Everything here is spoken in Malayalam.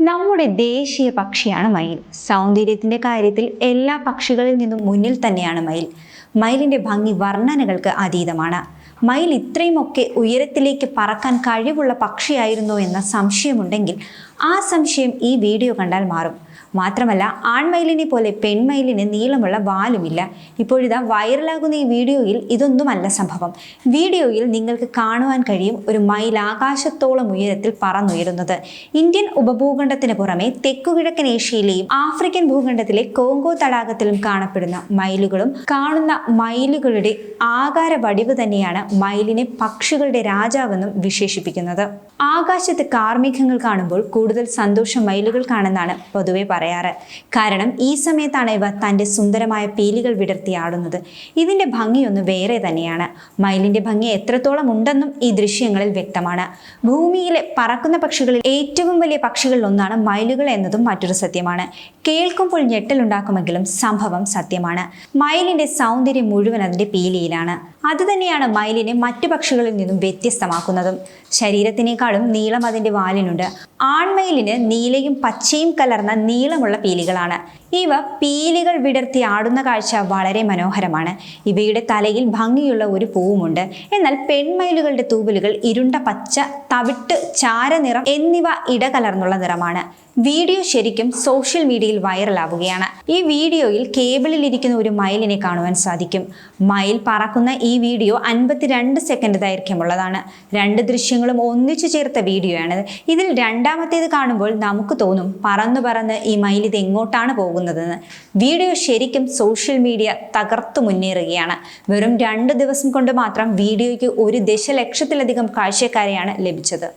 നമ്മുടെ ദേശീയ പക്ഷിയാണ് മയിൽ. സൗന്ദര്യത്തിന്റെ കാര്യത്തിൽ എല്ലാ പക്ഷികളിൽ നിന്നും മുന്നിൽ തന്നെയാണ് മയിൽ. മയിലിന്റെ ഭംഗി വർണ്ണനകൾക്ക് അതീതമാണ്. മയിൽ ഇത്രയുമൊക്കെ ഉയരത്തിലേക്ക് പറക്കാൻ കഴിവുള്ള പക്ഷിയായിരുന്നോ എന്ന സംശയമുണ്ടെങ്കിൽ ആ സംശയം ഈ വീഡിയോ കണ്ടാൽ മാറും. മാത്രമല്ല, ആൺമയിലിനെ പോലെ പെൺമയിലിന് നീളമുള്ള വാലുമില്ല. ഇപ്പോഴിതാ വൈറലാകുന്ന ഈ വീഡിയോയിൽ ഇതൊന്നുമല്ല സംഭവം. വീഡിയോയിൽ നിങ്ങൾക്ക് കാണുവാൻ കഴിയും ഒരു മയിൽ ആകാശത്തോളം ഉയരത്തിൽ പറന്നുയരുന്നത്. ഇന്ത്യൻ ഉപഭൂഖണ്ഡത്തിന് പുറമെ തെക്കുകിഴക്കൻ ഏഷ്യയിലെയും ആഫ്രിക്കൻ ഭൂഖണ്ഡത്തിലെ കോങ്കോ തടാകത്തിലും കാണപ്പെടുന്ന മയിലുകളും കാണുന്ന മയിലുകളുടെ ആകാര വടിവ് തന്നെയാണ് മയിലിനെ പക്ഷികളുടെ രാജാവെന്നും വിശേഷിപ്പിക്കുന്നത്. ആകാശത്ത് കാർമേഘങ്ങൾ കാണുമ്പോൾ കൂടുതൽ സന്തോഷം മയിലുകൾക്കാണെന്നാണ് പൊതുവെ പറയാറ്. കാരണം ഈ സമയത്താണ് ഇവ തൻ്റെ സുന്ദരമായ പീലികൾ വിടർത്തിയാടുന്നത്. ഇതിൻ്റെ ഭംഗിയൊന്ന് വേറെ തന്നെയാണ്. മയിലിൻ്റെ ഭംഗി എത്രത്തോളം ഉണ്ടെന്നും ഈ ദൃശ്യങ്ങളിൽ വ്യക്തമാണ്. ഭൂമിയിലെ പറക്കുന്ന പക്ഷികളിൽ ഏറ്റവും വലിയ പക്ഷികളിൽ ഒന്നാണ് മയിലുകൾ എന്നതും മറ്റൊരു സത്യമാണ്. കേൾക്കുമ്പോൾ ഞെട്ടലുണ്ടാക്കുമെങ്കിലും സംഭവം സത്യമാണ്. മയിലിൻ്റെ സൗന്ദര്യം മുഴുവൻ അതിൻ്റെ പീലിയിലാണ്. അതുതന്നെയാണ് മയിലിനെ മറ്റു പക്ഷികളിൽ നിന്നും വ്യത്യസ്തമാക്കുന്നതും. ശരീരത്തിനേക്കാളും നീളം അതിൻ്റെ വാലിനുണ്ട്. ആൺമയിലിന് നീലയും പച്ചയും കലർന്ന നീളമുള്ള പീലികളാണ്. ഇവ പീലികൾ വിടർത്തി ആടുന്ന കാഴ്ച വളരെ മനോഹരമാണ്. ഇവയുടെ തലയിൽ ഭംഗിയുള്ള ഒരു പൂവുമുണ്ട്. എന്നാൽ പെൺമയിലുകളുടെ തൂവലുകൾ ഇരുണ്ട പച്ച, തവിട്ട്, ചാരനിറം എന്നിവ ഇടകലർന്നുള്ള നിറമാണ്. വീഡിയോ ശരിക്കും സോഷ്യൽ മീഡിയയിൽ വൈറലാവുകയാണ്. ഈ വീഡിയോയിൽ കേബിളിൽ ഇരിക്കുന്ന ഒരു മയിലിനെ കാണുവാൻ സാധിക്കും. മയിൽ പറക്കുന്ന ഈ വീഡിയോ 52 സെക്കൻഡ് ദൈർഘ്യമുള്ളതാണ്. രണ്ട് ദൃശ്യങ്ങളും ഒന്നിച്ചു ചേർത്ത വീഡിയോയാണ്. ഇതിൽ രണ്ടാമത്തേത് കാണുമ്പോൾ നമുക്ക് തോന്നും പറന്ന് ഈ മയിൽ ഇത് എങ്ങോട്ടാണ് പോകുന്നതെന്ന്. വീഡിയോ ശരിക്കും സോഷ്യൽ മീഡിയ തകർത്തു മുന്നേറുകയാണ്. വെറും 2 ദിവസം കൊണ്ട് മാത്രം വീഡിയോയ്ക്ക് 1 ദശലക്ഷത്തിലധികം കാഴ്ചക്കാരെയാണ് ലഭിച്ചത്.